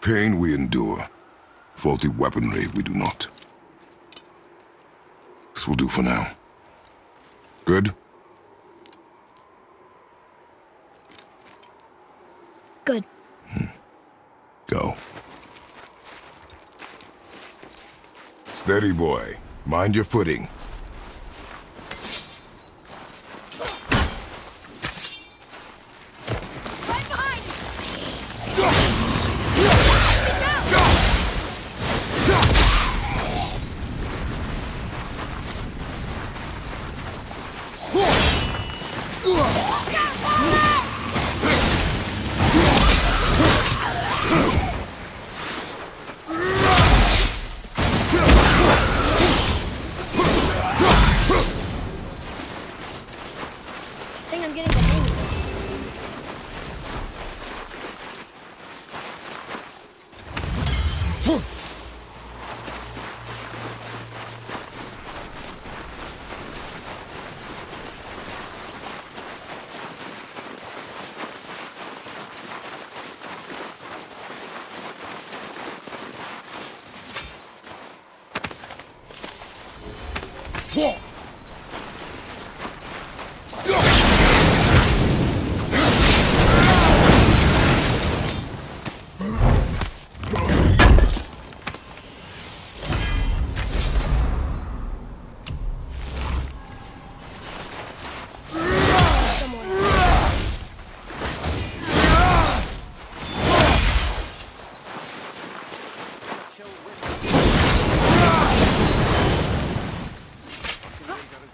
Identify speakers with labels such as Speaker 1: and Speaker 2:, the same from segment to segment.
Speaker 1: Pain we endure. Faulty weaponry we do not. This will do for now. Good?
Speaker 2: Good.
Speaker 1: Go. Steady, boy. Mind your footing.
Speaker 2: Right behind I think I'm getting the hang of this.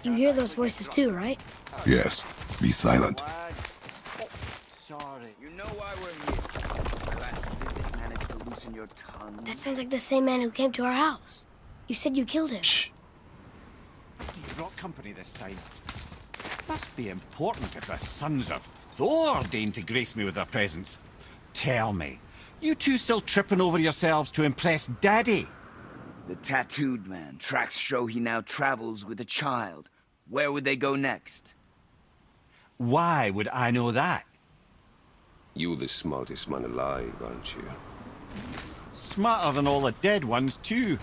Speaker 2: You hear those voices too, right?
Speaker 1: Yes. Be silent.
Speaker 3: Sorry. You know why we're here. Your last visit managed to loosen your tongue.
Speaker 2: That sounds like the same man who came to our house. You said you killed him.
Speaker 1: Shh.
Speaker 4: You brought company this time. Must be important if the sons of Thor deign to grace me with their presence. Tell me, you two still tripping over yourselves to impress Daddy?
Speaker 3: The tattooed man. Tracks show he now travels with a child. Where would they go next?
Speaker 4: Why would I know that?
Speaker 5: You're the smartest man alive, aren't you?
Speaker 4: Smarter than all the dead ones, too.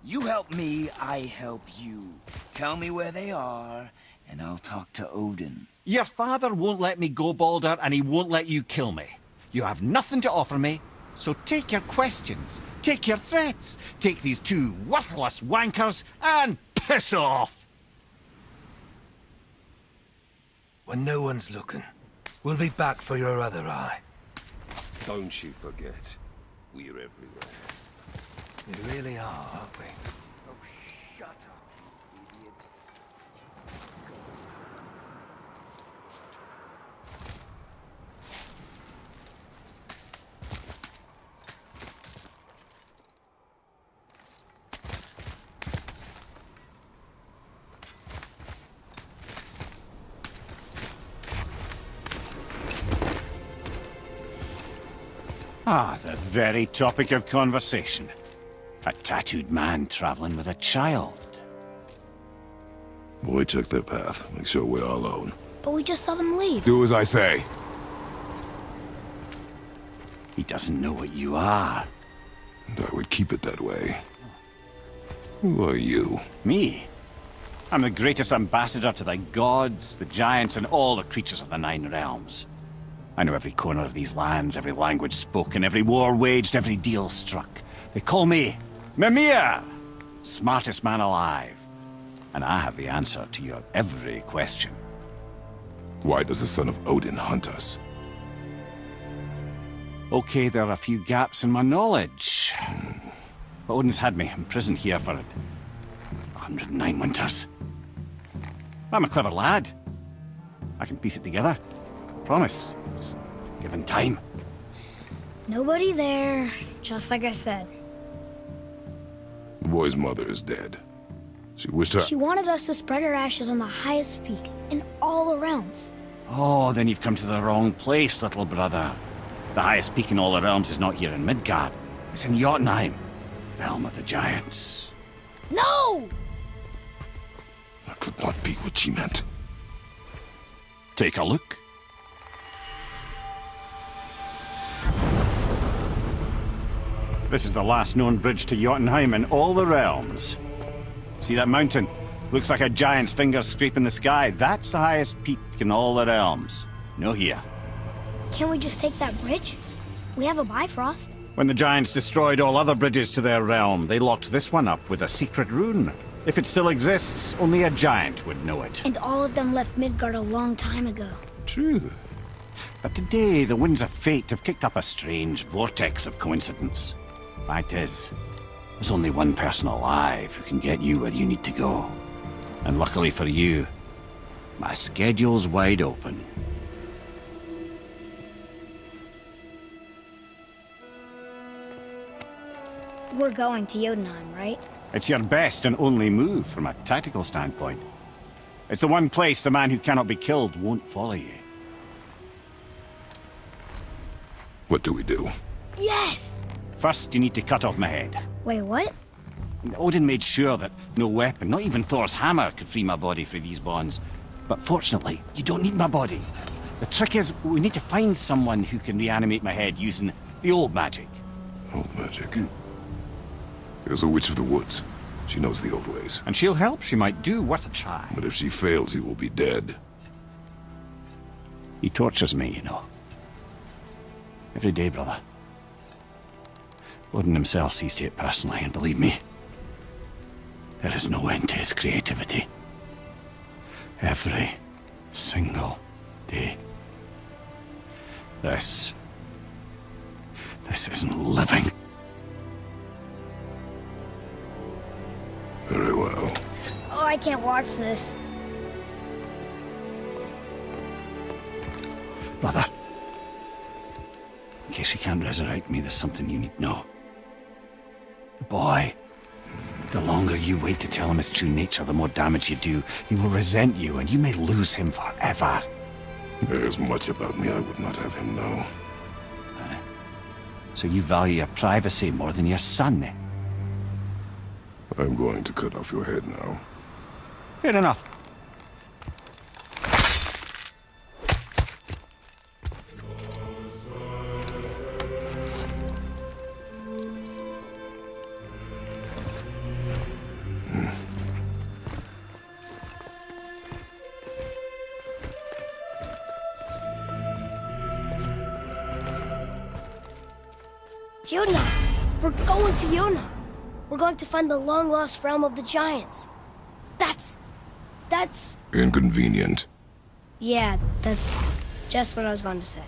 Speaker 3: You help me, I help you. Tell me where they are, and I'll talk to Odin.
Speaker 4: Your father won't let me go, Baldur, and he won't let you kill me. You have nothing to offer me, so take your questions, take your threats, take these two worthless wankers, and piss off!
Speaker 6: When no one's looking, we'll be back for your other eye.
Speaker 5: Don't you forget, we're everywhere.
Speaker 6: We really are, aren't we?
Speaker 3: Oh, shut up, you idiot.
Speaker 4: Ah, the very topic of conversation. A tattooed man traveling with a child.
Speaker 1: Boy, check their path. Make sure we're all alone.
Speaker 2: But we just saw them leave.
Speaker 1: Do as I say.
Speaker 4: He doesn't know what you are.
Speaker 1: And I would keep it that way. Who are you?
Speaker 4: Me? I'm the greatest ambassador to the gods, the giants, and all the creatures of the Nine Realms. I know every corner of these lands, every language spoken, every war waged, every deal struck. They call me Mimir, smartest man alive. And I have the answer to your every question.
Speaker 1: Why does the son of Odin hunt us?
Speaker 4: Okay, there are a few gaps in my knowledge. But Odin's had me imprisoned here for 109 winters. I'm a clever lad. I can piece it together. Promise. Just given time.
Speaker 2: Nobody there, just like I said.
Speaker 1: The boy's mother is dead. She wished her...
Speaker 2: She wanted us to spread her ashes on the highest peak in all the realms.
Speaker 4: Oh, then you've come to the wrong place, little brother. The highest peak in all the realms is not here in Midgard. It's in Jotunheim, realm of the giants.
Speaker 2: No!
Speaker 1: That could not be what she meant.
Speaker 4: Take a look. This is the last known bridge to Jotunheim in all the realms. See that mountain? Looks like a giant's finger scraping the sky. That's the highest peak in all the realms. No here.
Speaker 2: Can't we just take that bridge? We have a Bifrost.
Speaker 4: When the giants destroyed all other bridges to their realm, they locked this one up with a secret rune. If it still exists, only a giant would know it.
Speaker 2: And all of them left Midgard a long time ago.
Speaker 4: True. But today, the winds of fate have kicked up a strange vortex of coincidence. Fact is, there's only one person alive who can get you where you need to go. And luckily for you, my schedule's wide open.
Speaker 2: We're going to Jotunheim, right?
Speaker 4: It's your best and only move from a tactical standpoint. It's the one place the man who cannot be killed won't follow you.
Speaker 1: What do we do?
Speaker 2: Yes!
Speaker 4: First, you need to cut off my head.
Speaker 2: Wait, what?
Speaker 4: Odin made sure that no weapon, not even Thor's hammer, could free my body from these bonds. But fortunately, you don't need my body. The trick is, we need to find someone who can reanimate my head using the old magic.
Speaker 1: Old magic. There's a witch of the woods. She knows the old ways.
Speaker 4: And she'll help, she might do, worth a try.
Speaker 1: But if she fails, he will be dead.
Speaker 4: He tortures me, you know. Every day, brother. Odin himself sees to it personally, and believe me, there is no end to his creativity. Every single day. This isn't living.
Speaker 1: Very well.
Speaker 2: Oh, I can't watch this.
Speaker 4: Brother, in case you can't resurrect me, there's something you need to know. The boy, the longer you wait to tell him his true nature, the more damage you do. He will resent you, and you may lose him forever.
Speaker 1: There's much about me I would not have him know.
Speaker 4: So you value your privacy more than your son, eh?
Speaker 1: I'm going to cut off your head now.
Speaker 4: Fair enough.
Speaker 2: Jotunheim! We're going to Jotunheim! We're going to find the long-lost realm of the giants. That's...
Speaker 1: Inconvenient.
Speaker 2: Yeah, that's just what I was going to say.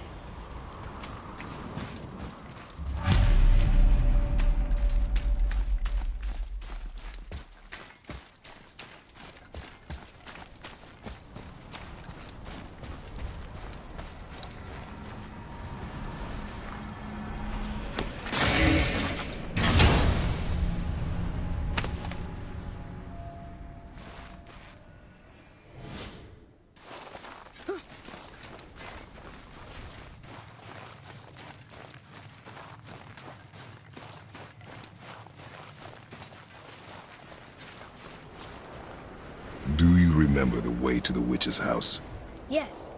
Speaker 1: Do you remember the way to the witch's house?
Speaker 2: Yes,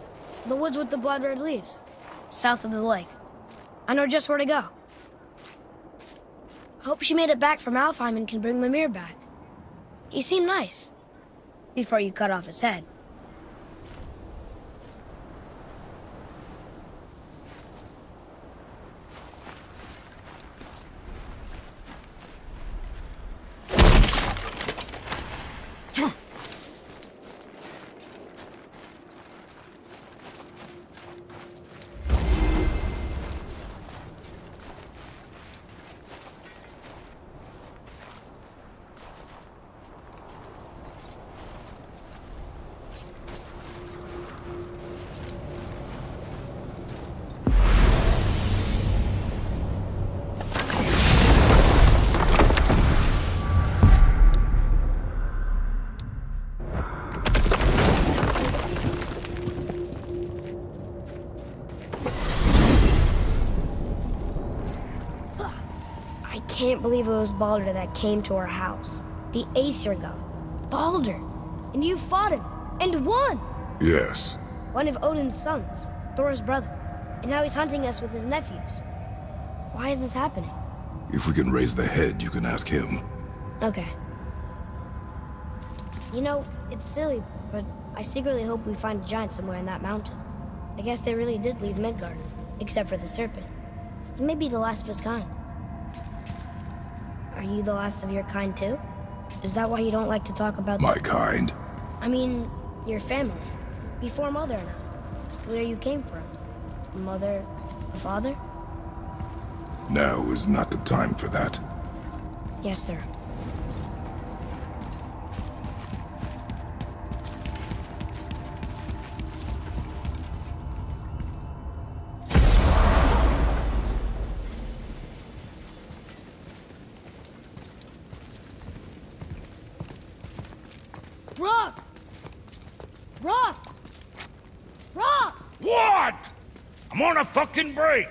Speaker 2: the woods with the blood-red leaves, south of the lake. I know just where to go. I hope she made it back from Alfheim and can bring Mimir back. He seemed nice, before you cut off his head. I can't believe it was Baldur that came to our house. The Aesir god. Baldur! And you fought him, and won!
Speaker 1: Yes.
Speaker 2: One of Odin's sons, Thor's brother. And now he's hunting us with his nephews. Why is this happening?
Speaker 1: If we can raise the head, you can ask him.
Speaker 2: Okay. You know, it's silly, but I secretly hope we find a giant somewhere in that mountain. I guess they really did leave Midgard, except for the serpent. He may be the last of his kind. Are you the last of your kind too? Is that why you don't like to talk about
Speaker 1: My kind?
Speaker 2: I mean, your family. Before Mother and I. Where you came from. Mother, father?
Speaker 1: Now is not the time for that.
Speaker 2: Yes, sir. Rock! Rock! Rock!
Speaker 7: What? I'm on a fucking break.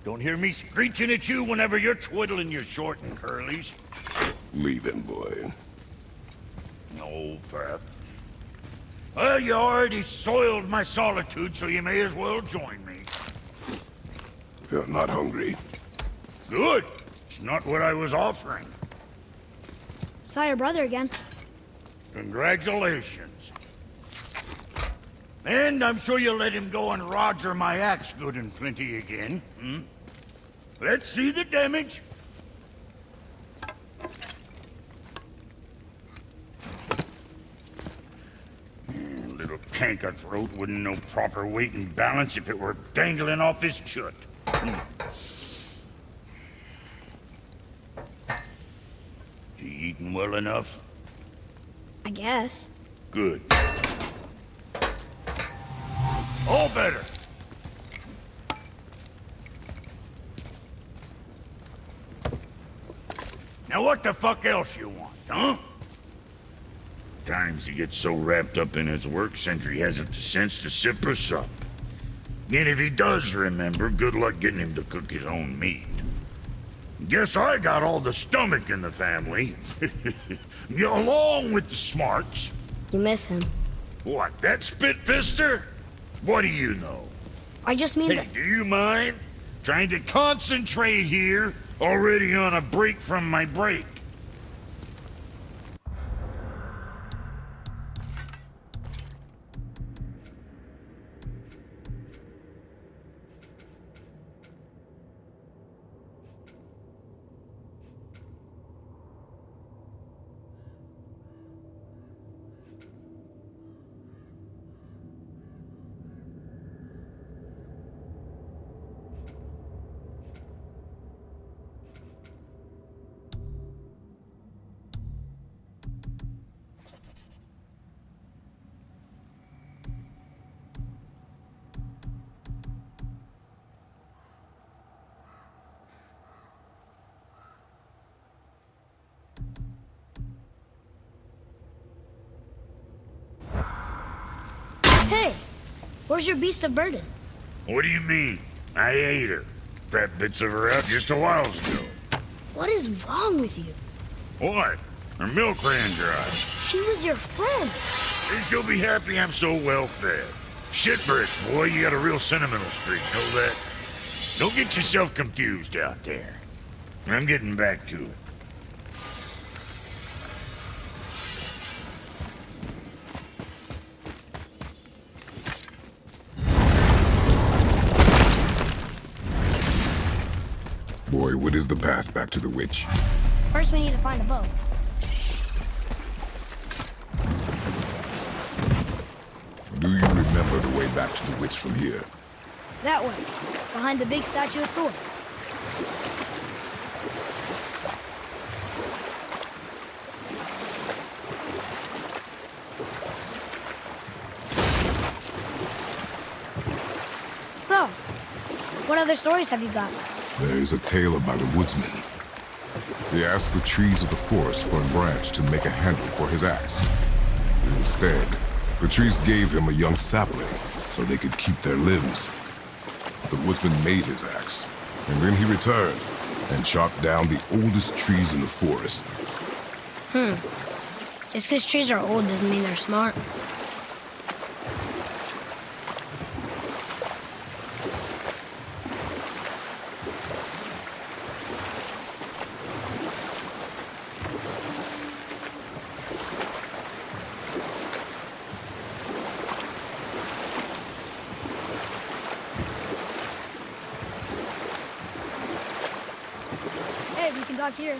Speaker 7: Don't hear me screeching at you whenever you're twiddling your short and curlies.
Speaker 1: Leave him, boy.
Speaker 7: No, Pep. Well, you already soiled my solitude, so you may as well join me.
Speaker 1: You're not hungry.
Speaker 7: Good. It's not what I was offering.
Speaker 2: Saw your brother again.
Speaker 7: Congratulations. And I'm sure you'll let him go and Roger my axe good and plenty again, hmm? Let's see the damage. Little canker throat wouldn't know proper weight and balance if it were dangling off his chut. You eating well enough?
Speaker 2: I guess.
Speaker 7: Good. All better. Now what the fuck else you want, huh? Times he gets so wrapped up in his work, Sentry hasn't the sense to sip or sup. And if he does remember, good luck getting him to cook his own meat. Guess I got all the stomach in the family. Along with the smarts.
Speaker 2: You miss him.
Speaker 7: What, that spit-fister? What do you know?
Speaker 2: I just mean
Speaker 7: Hey,
Speaker 2: that...
Speaker 7: do you mind? Trying to concentrate here, already on a break from my break.
Speaker 2: Hey! Where's your beast of burden?
Speaker 7: What do you mean? I ate her. Fat bits of her out just a while ago.
Speaker 2: What is wrong with you?
Speaker 7: What? Her milk ran dry.
Speaker 2: She was your friend.
Speaker 7: And she'll be happy I'm so well fed. Shitbricks, boy, you got a real sentimental streak, know that? Don't get yourself confused out there. I'm getting back to it.
Speaker 1: Boy, what is the path back to the witch?
Speaker 2: First we need to find a boat.
Speaker 1: Do you remember the way back to the witch from here?
Speaker 2: That way. Behind the big statue of Thor. So, what other stories have you got?
Speaker 1: There is a tale about a woodsman. He asked the trees of the forest for a branch to make a handle for his axe. Instead, the trees gave him a young sapling so they could keep their limbs. The woodsman made his axe, and then he returned and chopped down the oldest trees in the forest.
Speaker 2: Just because trees are old doesn't mean they're smart. we can dock here.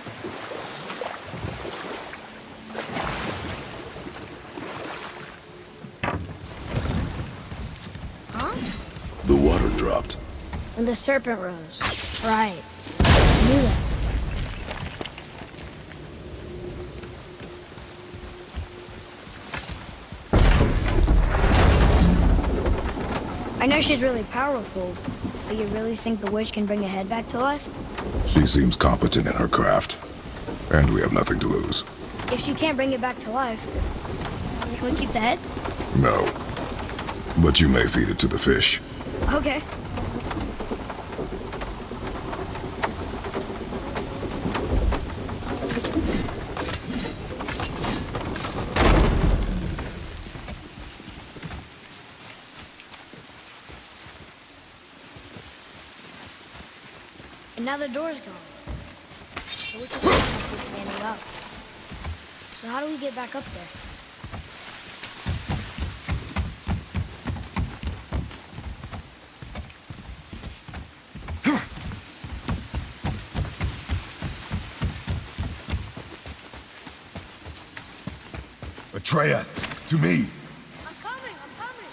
Speaker 2: Huh?
Speaker 1: The water dropped.
Speaker 2: When the serpent rose. Right. I knew that. I know she's really powerful, but you really think the witch can bring a head back to life?
Speaker 1: She seems competent in her craft. And we have nothing to lose.
Speaker 2: If she can't bring it back to life, can we keep the head?
Speaker 1: No. But you may feed it to the fish.
Speaker 2: Okay. And now the door's gone. The witch's house must be standing up. So how do we get back up there?
Speaker 1: Atreus, to me!
Speaker 2: I'm coming! I'm coming!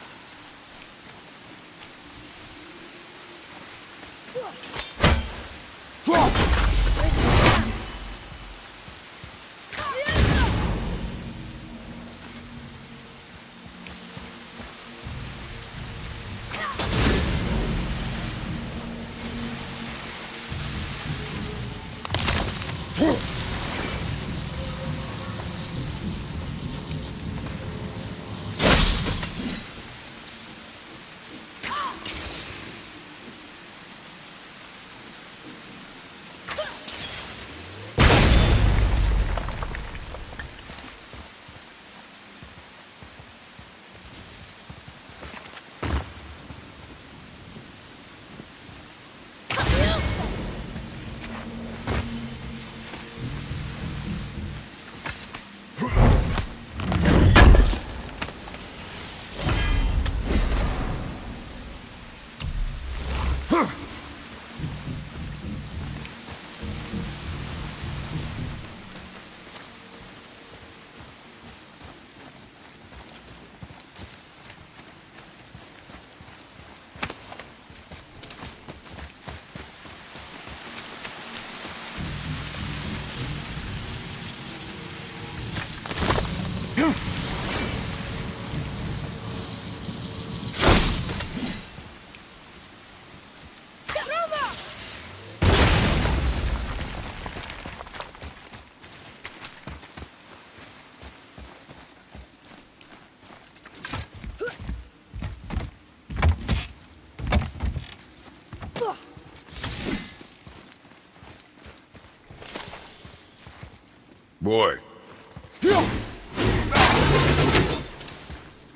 Speaker 1: Boy.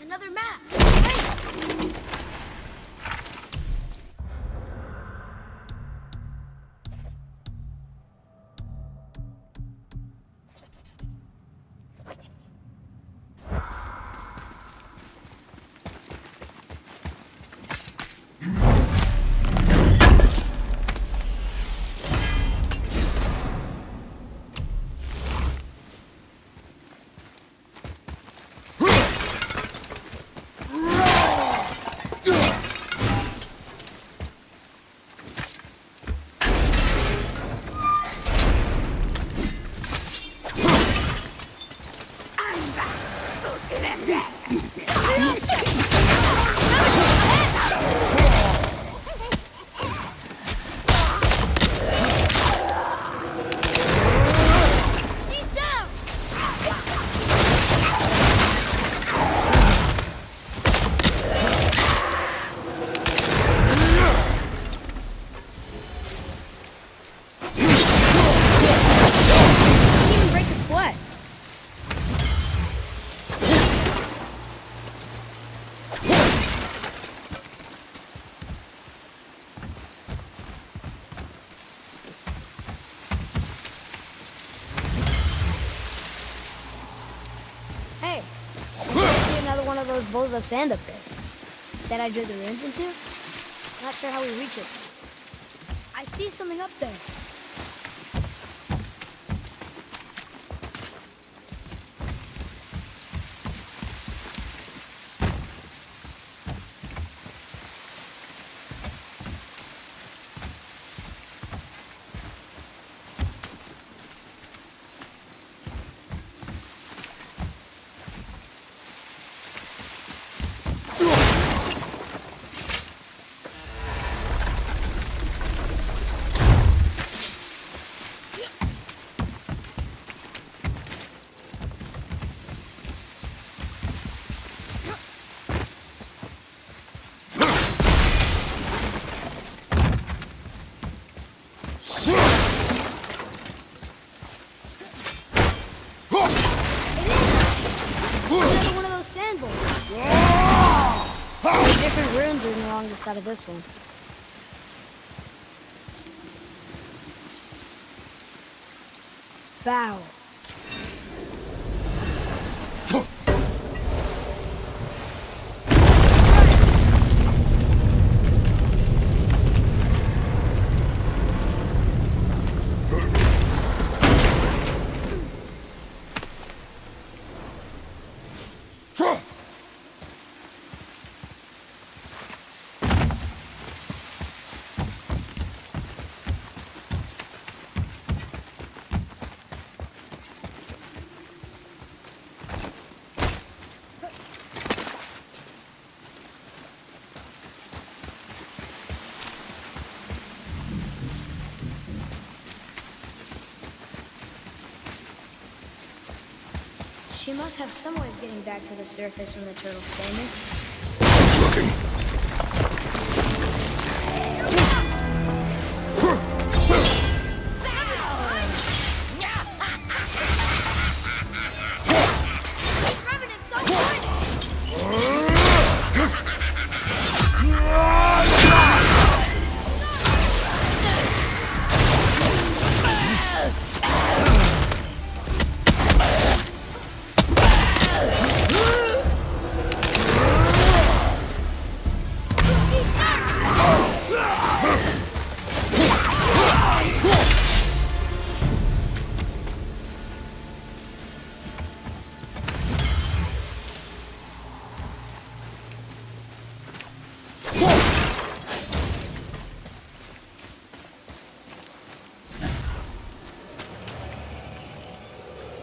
Speaker 2: Another map! Hey! One of those bowls of sand up there that I drew the runes into. Not sure how we reach it. I see something up there. inside of this one. Bow. She must have some way of getting back to the surface when the turtles stand
Speaker 1: Looking.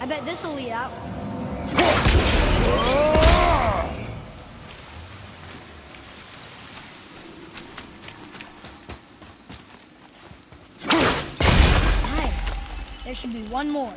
Speaker 2: I bet this'll lead out. Nice. There should be one more.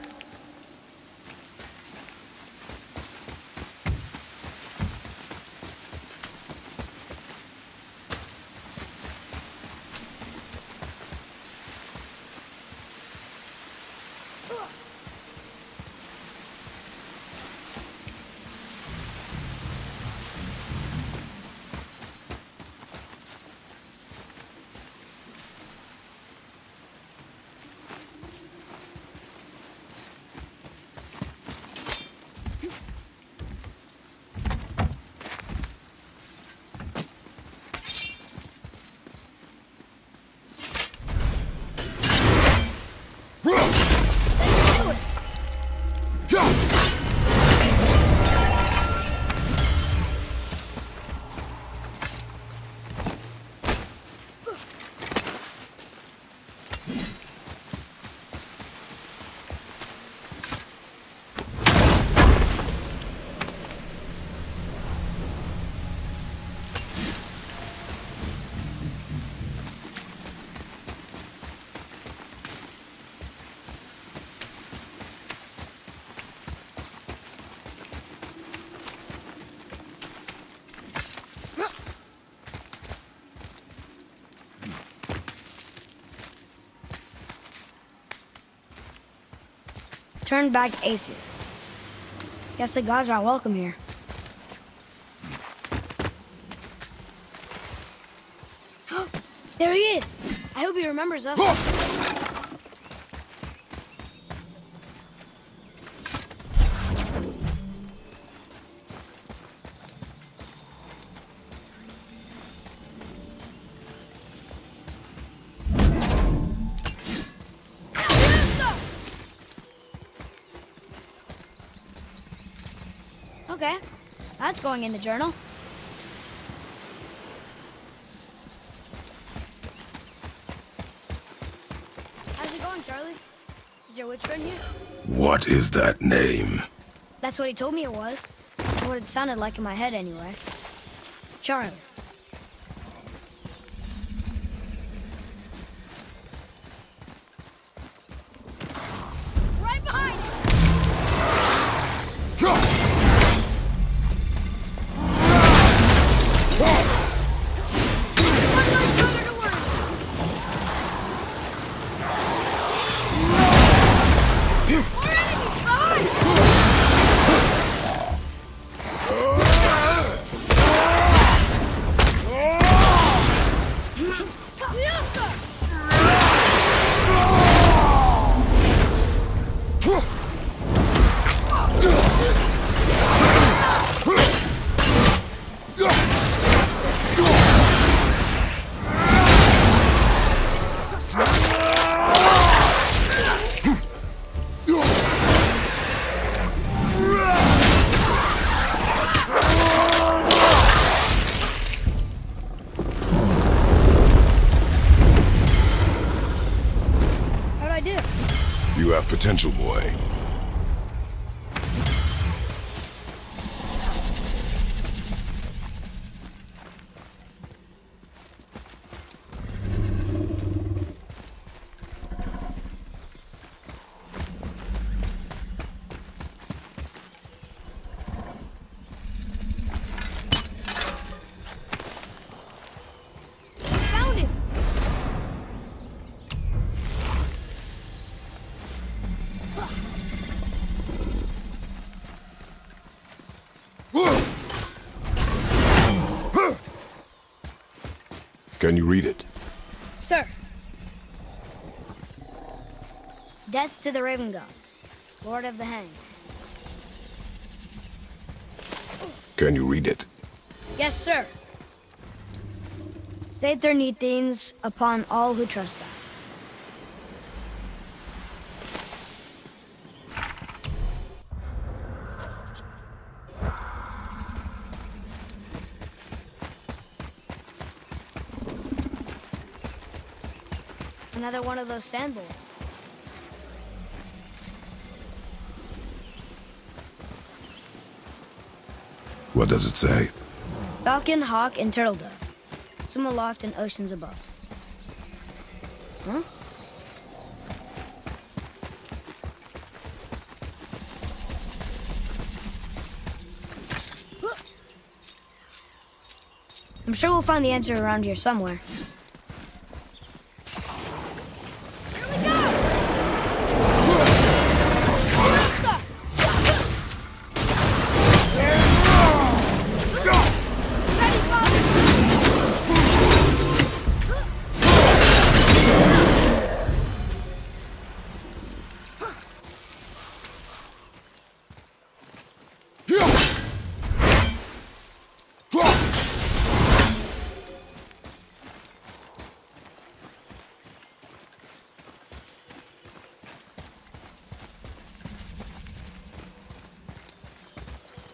Speaker 2: Turn back Aesir. Guess the gods aren't welcome here. There he is! I hope he remembers us. Okay, that's going in the journal. How's it going, Charlie? Is your witch friend here?
Speaker 1: What is that name?
Speaker 2: That's what he told me it was. What it sounded like in my head, anyway. Charlie. Right behind you! I do?
Speaker 1: You have potential, boy.
Speaker 2: Found him!
Speaker 1: Can you read it?
Speaker 2: Sir. Death to the Raven God, Lord of the Hanged.
Speaker 1: Can you read it?
Speaker 2: Yes, sir. Saith Nethines upon all who trespass. Another one of those sand bowls.
Speaker 1: What does it say?
Speaker 2: Falcon, hawk, and turtle dove. Swim aloft in oceans above. Huh? I'm sure we'll find the answer around here somewhere.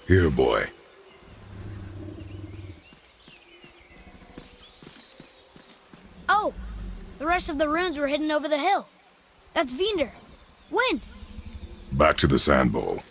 Speaker 1: Here, boy.
Speaker 2: Oh! The rest of the runes were hidden over the hill. That's Vinder. Wind!
Speaker 1: Back to the sand bowl.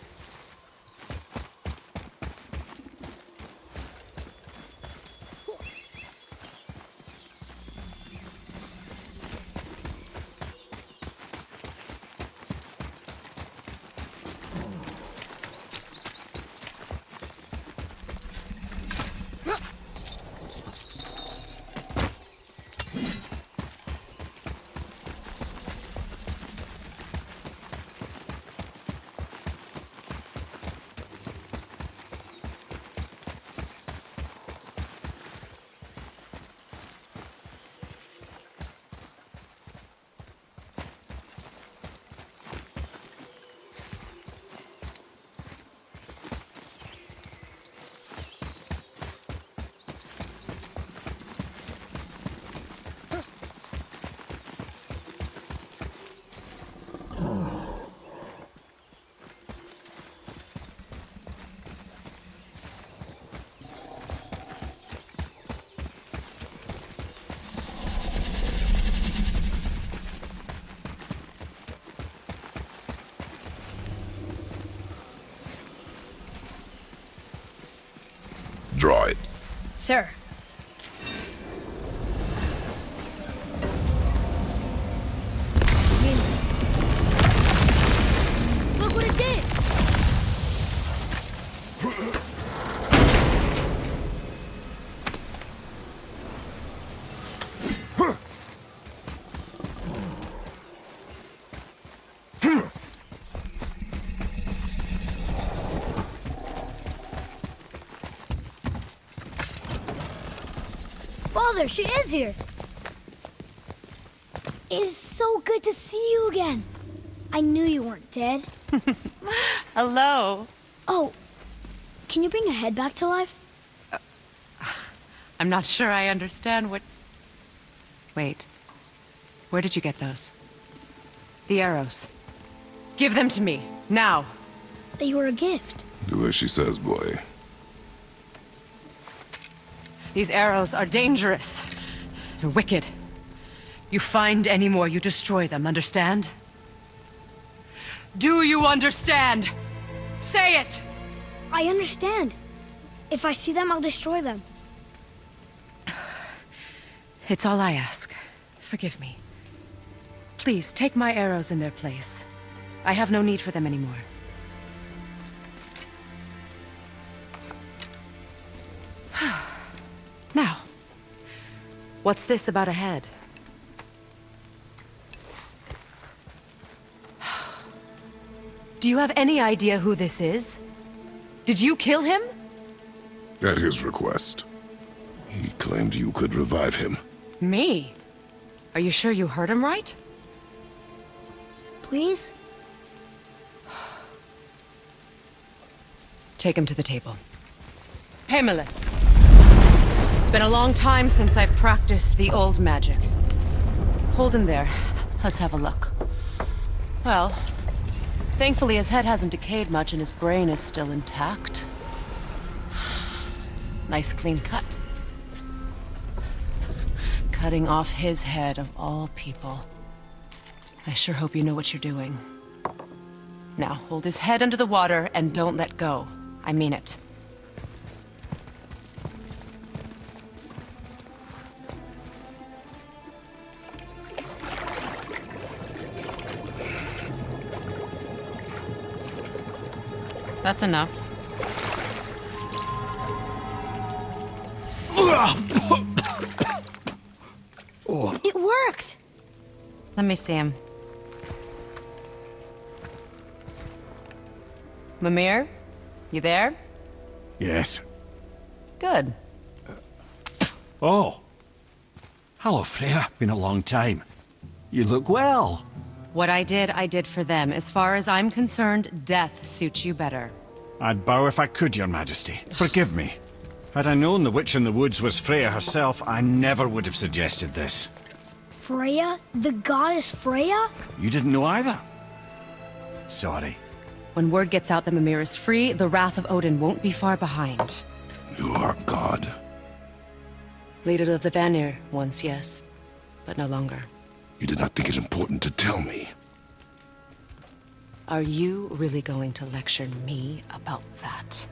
Speaker 1: Draw it.
Speaker 2: Sir. Look what it did! Father, she is here! It is so good to see you again. I knew you weren't dead.
Speaker 8: Hello.
Speaker 2: Oh, can you bring a head back to life?
Speaker 8: I'm not sure I understand what... Wait. Where did you get those? The arrows. Give them to me, now.
Speaker 2: They were a gift.
Speaker 1: Do as she says, boy.
Speaker 8: These arrows are dangerous and wicked. You find any more, you destroy them, understand? Do you understand? Say it!
Speaker 2: I understand. If I see them, I'll destroy them.
Speaker 8: It's all I ask. Forgive me. Please, take my arrows in their place. I have no need for them anymore. Now, what's this about a head? Do you have any idea who this is? Did you kill him?
Speaker 1: At his request. He claimed you could revive him.
Speaker 8: Me? Are you sure you heard him right?
Speaker 2: Please?
Speaker 8: Take him to the table. Pamela. It's been a long time since I've practiced the old magic. Hold him there. Let's have a look. Well, thankfully his head hasn't decayed much and his brain is still intact. Nice clean cut. Cutting off his head of all people. I sure hope you know what you're doing. Now, hold his head under the water and don't let go. I mean it. That's enough.
Speaker 2: It worked!
Speaker 8: Let me see him. Mimir? You there?
Speaker 4: Yes.
Speaker 8: Good.
Speaker 4: Oh. Hello, Freya. Been a long time. You look well.
Speaker 8: What I did for them. As far as I'm concerned, death suits you better.
Speaker 4: I'd bow if I could, Your Majesty. Forgive me. Had I known the witch in the woods was Freya herself, I never would have suggested this.
Speaker 2: Freya? The goddess Freya?
Speaker 4: You didn't know either? Sorry.
Speaker 8: When word gets out that Mimir is free, the wrath of Odin won't be far behind.
Speaker 1: You are God.
Speaker 8: Leader of the Vanir, once, yes. But no longer.
Speaker 1: You did not think it important to tell me.
Speaker 8: Are you really going to lecture me about that?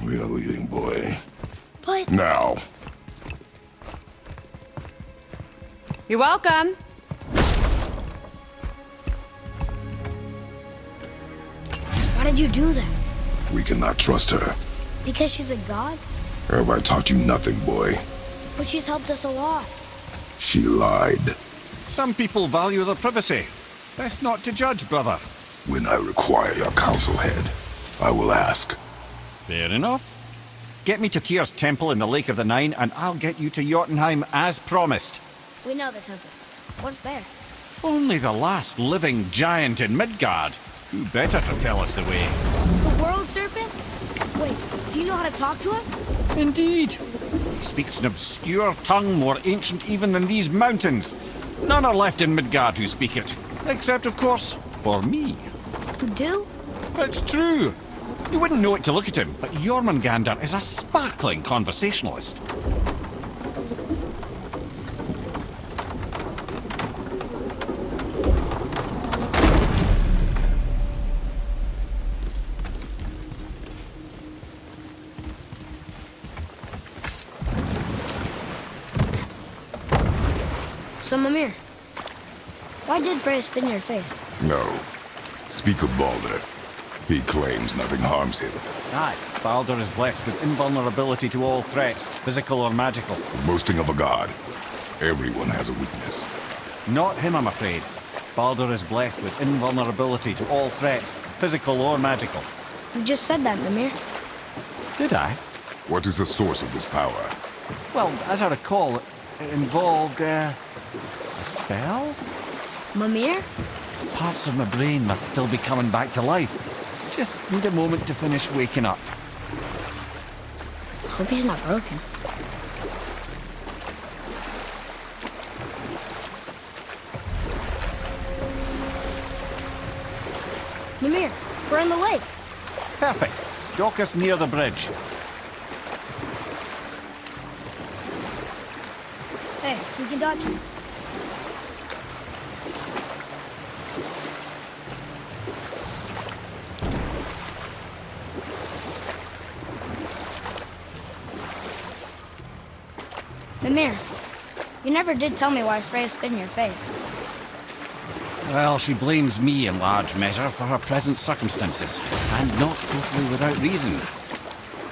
Speaker 1: We are leaving, boy.
Speaker 2: But
Speaker 1: Now.
Speaker 8: You're welcome!
Speaker 2: why did you do that?
Speaker 1: We cannot trust her.
Speaker 2: Because she's a god?
Speaker 1: Have I taught you nothing, boy?
Speaker 2: But she's helped us a lot.
Speaker 1: She lied.
Speaker 4: Some people value their privacy. Best not to judge, brother.
Speaker 1: When I require your counsel head, I will ask.
Speaker 4: Fair enough. Get me to Tyr's temple in the Lake of the Nine, and I'll get you to Jotunheim as promised.
Speaker 2: We know the temple. What's there?
Speaker 4: Only the last living giant in Midgard. Who better to tell us the way?
Speaker 2: The world serpent? Wait, do you know how to talk to him?
Speaker 4: Indeed. He speaks an obscure tongue more ancient even than these mountains. None are left in Midgard who speak it. Except, of course, for me.
Speaker 2: Who do?
Speaker 4: It's true. You wouldn't know it to look at him, but Jormungandr is a sparkling conversationalist.
Speaker 2: So, Mimir, why did Freya spit in your face?
Speaker 1: No. Speak of Baldur. He claims nothing harms him.
Speaker 4: Aye, Baldur is blessed with invulnerability to all threats, physical or magical.
Speaker 1: The boasting of a god. Everyone has a weakness.
Speaker 4: Not him, I'm afraid. Baldur is blessed with invulnerability to all threats, physical or magical.
Speaker 2: You just said that, Mimir.
Speaker 4: Did I?
Speaker 1: What is the source of this power?
Speaker 4: Well, as I recall, it involved, a spell?
Speaker 2: Mimir?
Speaker 4: Parts of my brain must still be coming back to life. Just need a moment to finish waking up.
Speaker 2: Hope he's not broken. Mimir, we're in the lake.
Speaker 4: Perfect. Dock us near the bridge.
Speaker 2: Hey, we can dodge him. Mimir, you never did tell me why Freya spit in your face.
Speaker 4: Well, she blames me in large measure for her present circumstances, and not totally without reason.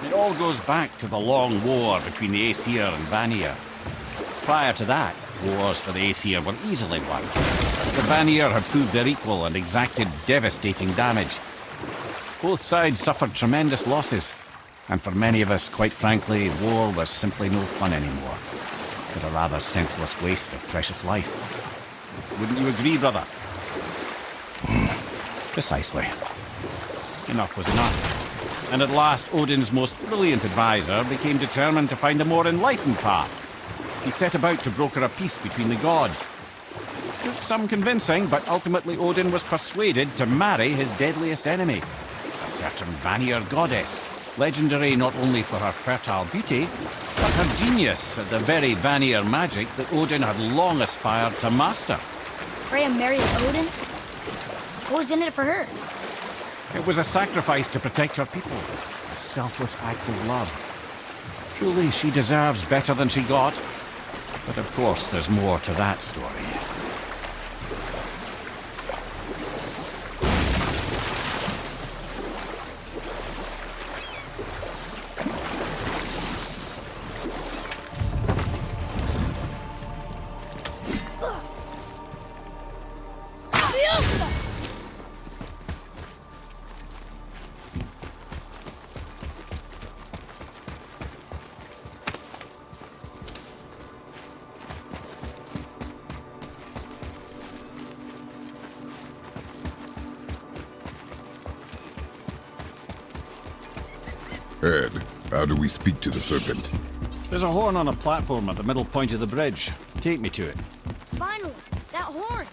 Speaker 4: It all goes back to the long war between the Aesir and Vanir. Prior to that, wars for the Aesir were easily won. The Vanir had proved their equal and exacted devastating damage. Both sides suffered tremendous losses, and for many of us, quite frankly, war was simply no fun anymore, but a rather senseless waste of precious life. Wouldn't you agree, brother? Precisely. Enough was enough. And at last, Odin's most brilliant advisor became determined to find a more enlightened path. He set about to broker a peace between the gods. It took some convincing, but ultimately Odin was persuaded to marry his deadliest enemy, a certain Vanir goddess, legendary not only for her fertile beauty, but her genius at the very Vanir magic that Odin had long aspired to master.
Speaker 2: Freya married Odin? What was in it for her?
Speaker 4: It was a sacrifice to protect her people, a selfless act of love. Truly, she deserves better than she got. But of course, there's more to that story.
Speaker 1: Ed, how do we speak to the serpent?
Speaker 4: There's a horn on a platform at the middle point of the bridge. Take me to it.
Speaker 2: Finally, that horn!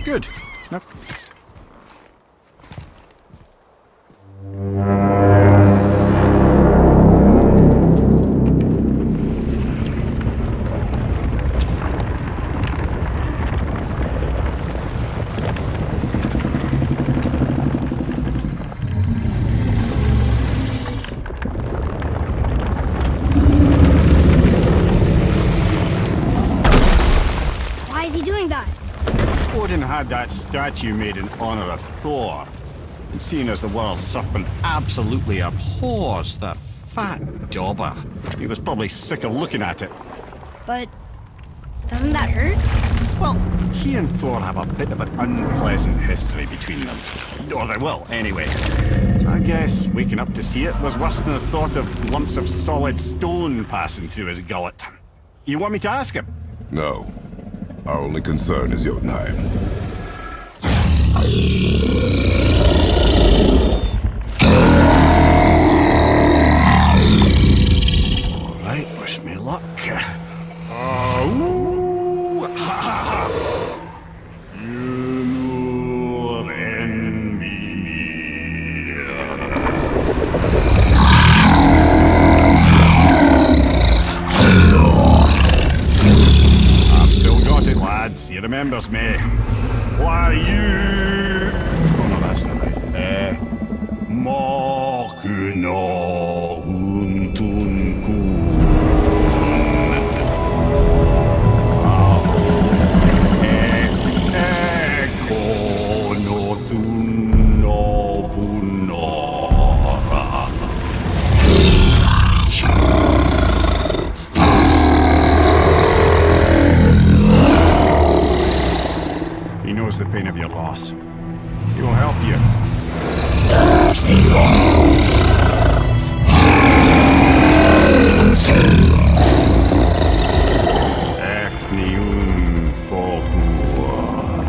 Speaker 4: Good. Now,
Speaker 2: Why is he doing that?
Speaker 4: Odin had that statue made in honor of Thor. And seeing as the world's serpent absolutely abhors the fat dauber, he was probably sick of looking at it.
Speaker 2: But doesn't that hurt?
Speaker 4: Well, he and Thor have a bit of an unpleasant history between them. Or they will, anyway. So I guess waking up to see it was worse than the thought of lumps of solid stone passing through his gullet. You want me to ask him?
Speaker 1: No. Our only concern is Jotunheim.
Speaker 4: All right, wish me luck. Oh, ha ha ha! You enemy. I've still got it, lads. He remembers me. Why you? Oh no, that's not right. Makuna untunkun. He knows the pain of your loss. He will help you. Efniun Folkur.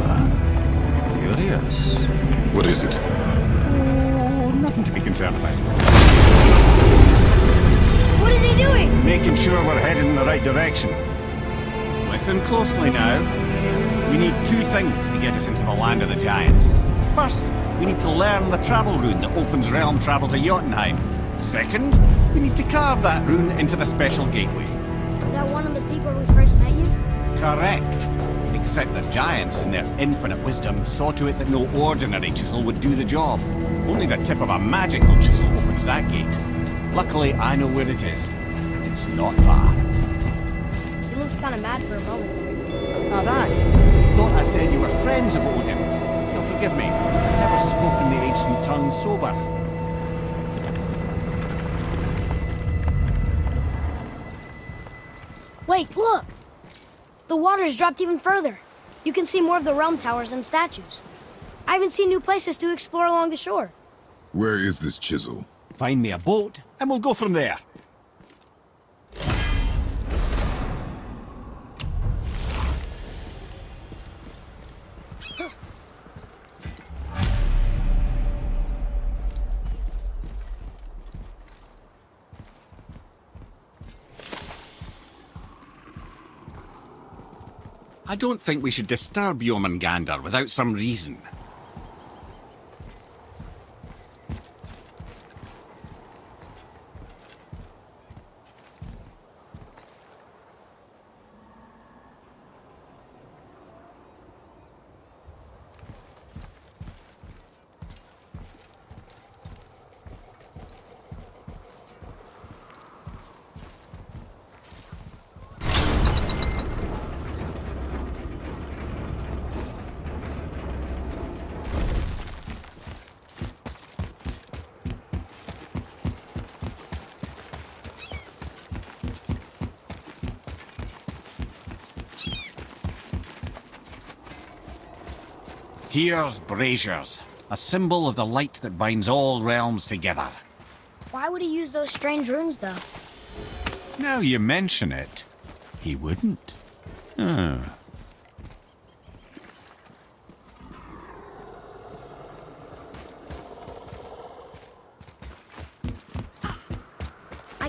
Speaker 4: Curious.
Speaker 1: What is it?
Speaker 4: Oh, nothing to be concerned about.
Speaker 2: What is he doing?
Speaker 4: Making sure we're heading in the right direction. Listen closely now. We need two things to get us into the land of the giants. First, we need to learn the travel rune that opens realm travel to Jotunheim. Second, We need to carve that rune into the special gateway.
Speaker 2: That one on the peak where we first met you?
Speaker 4: Correct. Except the giants, in their infinite wisdom, saw to it that no ordinary chisel would do the job. Only the tip of a magical chisel opens that gate. Luckily, I know where it is. It's not far.
Speaker 2: You looked kind of mad for a moment.
Speaker 4: Now that, you thought I said you were friends of Odin. You'll forgive me. I've never spoken the ancient tongue sober.
Speaker 2: Wait, look! The water's dropped even further. You can see more of the realm towers and statues. I even see new places to explore along the shore.
Speaker 1: Where is this chisel?
Speaker 4: Find me a boat, and we'll go from there. I don't think we should disturb Jormungandr without some reason. Tyr's braziers, a symbol of the light that binds all realms together.
Speaker 2: Why would he use those strange runes, though?
Speaker 4: Now you mention it, he wouldn't.
Speaker 2: I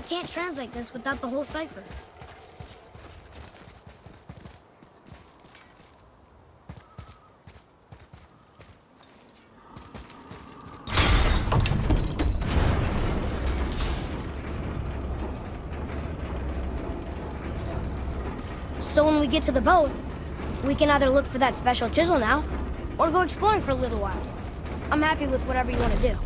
Speaker 2: can't translate this without the whole cipher. So when we get to the boat, we can either look for that special chisel now, or go exploring for a little while. I'm happy with whatever you want to do.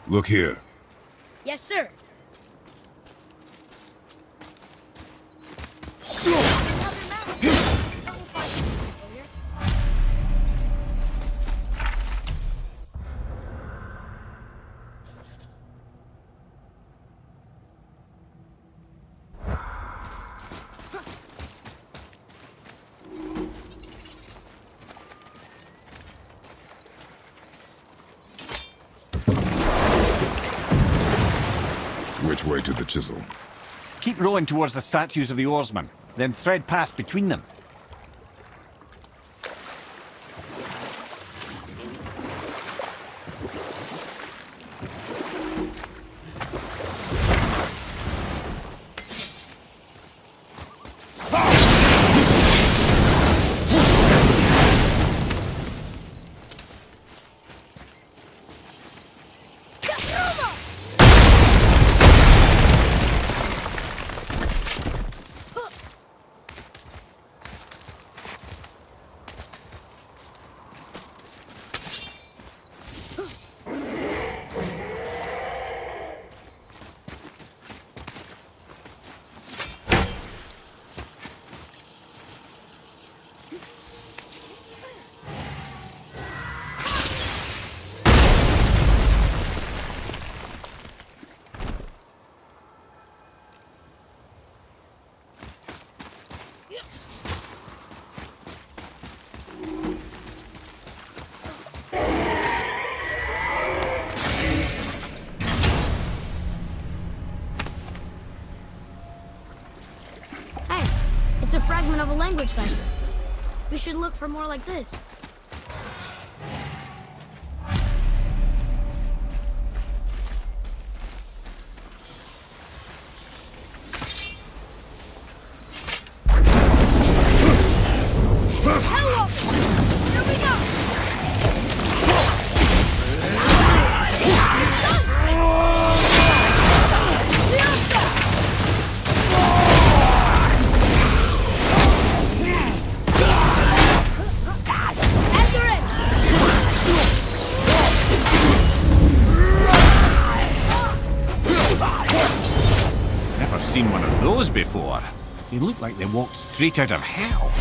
Speaker 1: Look here.
Speaker 2: Yes, sir.
Speaker 1: Which way to the chisel?
Speaker 4: Keep rowing towards the statues of the oarsmen, then thread past between them.
Speaker 2: language cipher. We should look for more like this. Hello! Here we go! Enter it!
Speaker 4: Never seen one of those before. They look like they walked straight out of hell.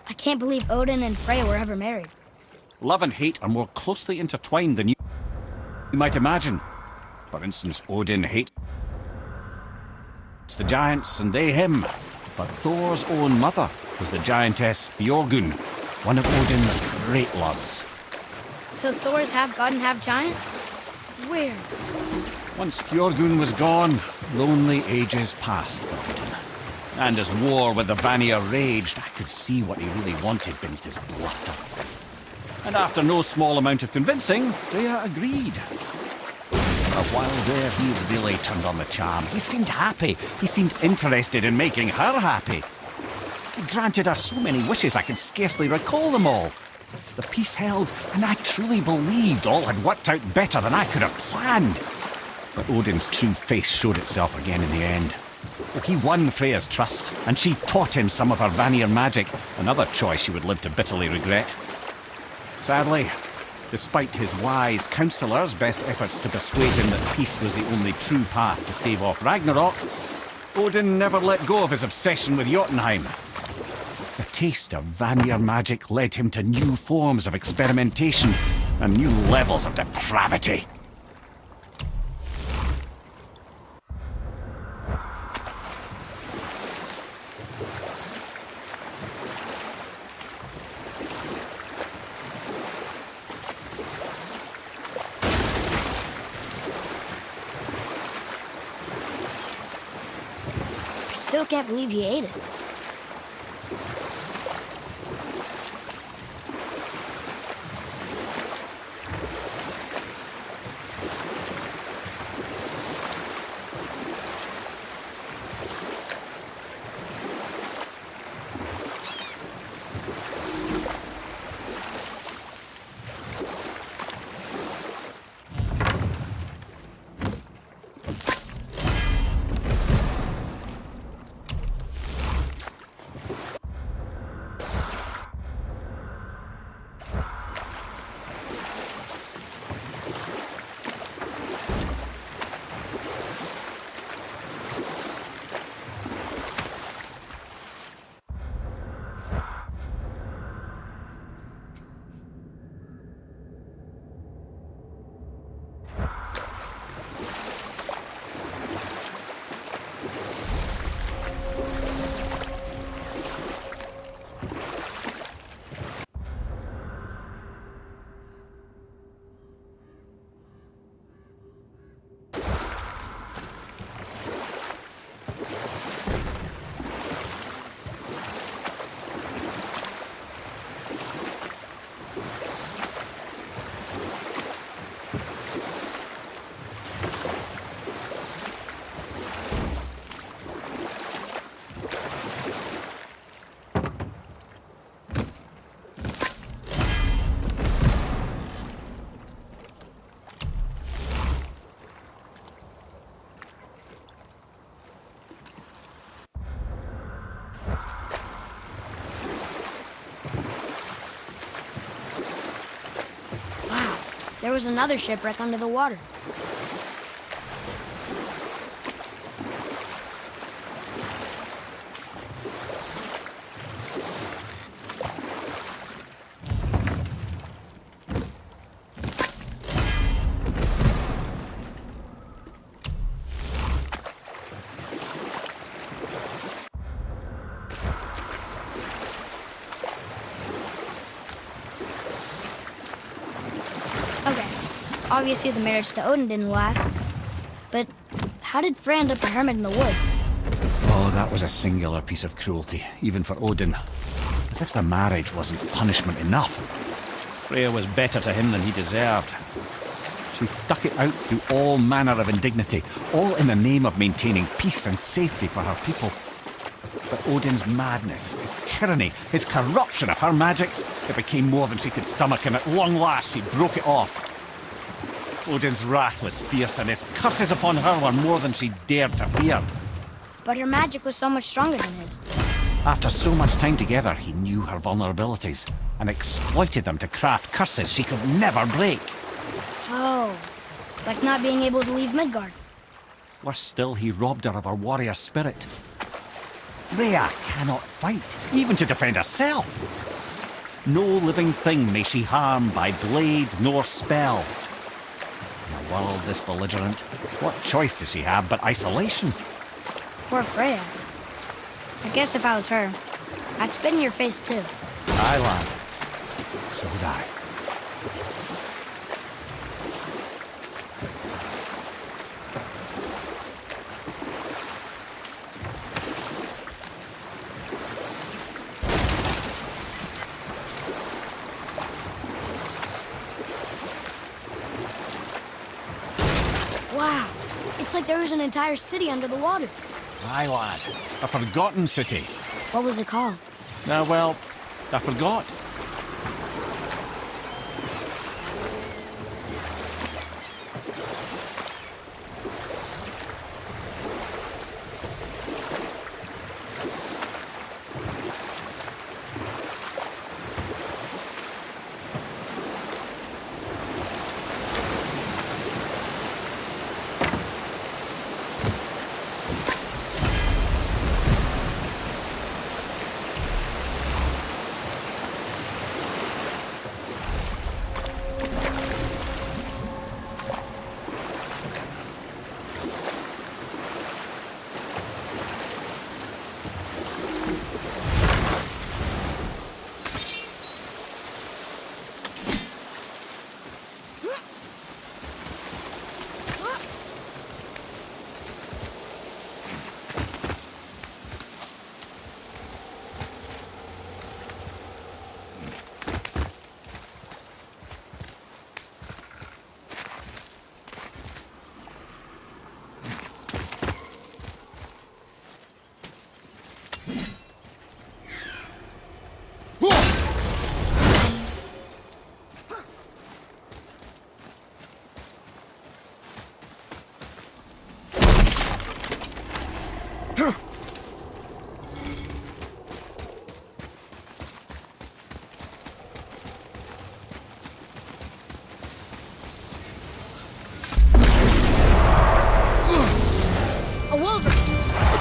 Speaker 2: I can't believe Odin and Freya were ever married.
Speaker 4: Love and hate are more closely intertwined than you might imagine. For instance, Odin hates the giants and they him. But Thor's own mother was the giantess Fjorgun, one of Odin's great loves.
Speaker 2: So Thor's half god and half giant? Weird.
Speaker 4: Once Fjorgun was gone, lonely ages passed for Odin. And as war with the Vanir raged, I could see what he really wanted beneath his bluster. And after no small amount of convincing, Freya agreed. For a while there, he really turned on the charm. He seemed happy. He seemed interested in making her happy. He granted her so many wishes I could scarcely recall them all. The peace held, and I truly believed all had worked out better than I could have planned. But Odin's true face showed itself again in the end. He won Freya's trust, and she taught him some of her Vanir magic, another choice she would live to bitterly regret. Sadly, despite his wise counsellors' best efforts to persuade him that peace was the only true path to stave off Ragnarok, Odin never let go of his obsession with Jotunheim. The taste of Vanir magic led him to new forms of experimentation and new levels of depravity.
Speaker 2: Still can't believe he ate it. was another shipwreck under the water. Okay, obviously the marriage to Odin didn't last. But how did Frey end up a hermit in the woods?
Speaker 4: Oh, that was a singular piece of cruelty, even for Odin. As if the marriage wasn't punishment enough. Freya was better to him than he deserved. She stuck it out through all manner of indignity, all in the name of maintaining peace and safety for her people. But Odin's madness, his tyranny, his corruption of her magics, it became more than she could stomach, and at long last she broke it off. Odin's wrath was fierce, and his curses upon her were more than she dared to fear.
Speaker 2: But her magic was so much stronger than his.
Speaker 4: After so much time together, he knew her vulnerabilities and exploited them to craft curses she could never break.
Speaker 2: Oh, like not being able to leave Midgard.
Speaker 4: Worse still, he robbed her of her warrior spirit. Freya cannot fight, even to defend herself. No living thing may she harm by blade nor spell. In a world this belligerent, what choice does she have but isolation?
Speaker 2: Poor Freya. I guess if I was her, I'd spit in your face too.
Speaker 4: Aye, lad. So would I.
Speaker 2: Wow, it's like there was an entire city under the water.
Speaker 4: Aye, lad. A forgotten city.
Speaker 2: What was it called?
Speaker 4: Well, I forgot.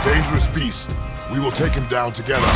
Speaker 1: Dangerous beast. We will take him down together.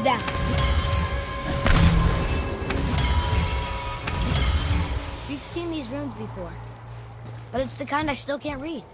Speaker 2: goes down. We've seen these runes before, but it's the kind I still can't read.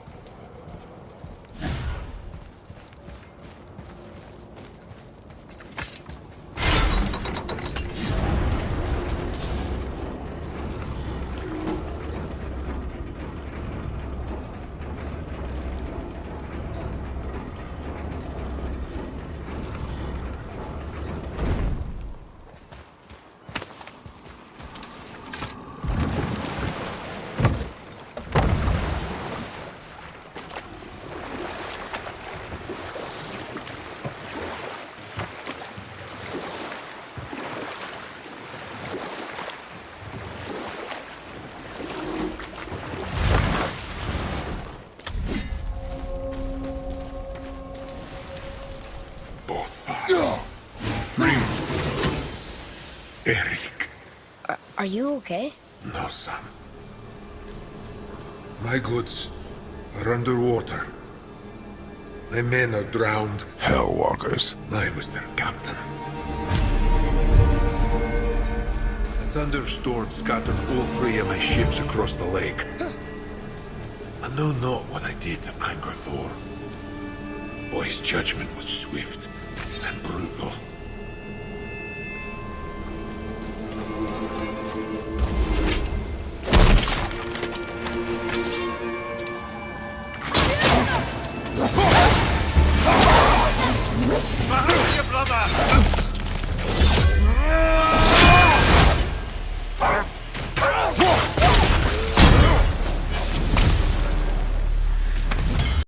Speaker 9: Eric.
Speaker 2: Are you okay?
Speaker 9: No, son. My goods are underwater. My men are drowned.
Speaker 1: Hellwalkers.
Speaker 9: I was their captain. A thunderstorm scattered all 3 of my ships across the lake. I know not what I did to anger Thor. But his judgment was swift and brutal.
Speaker 7: Brother!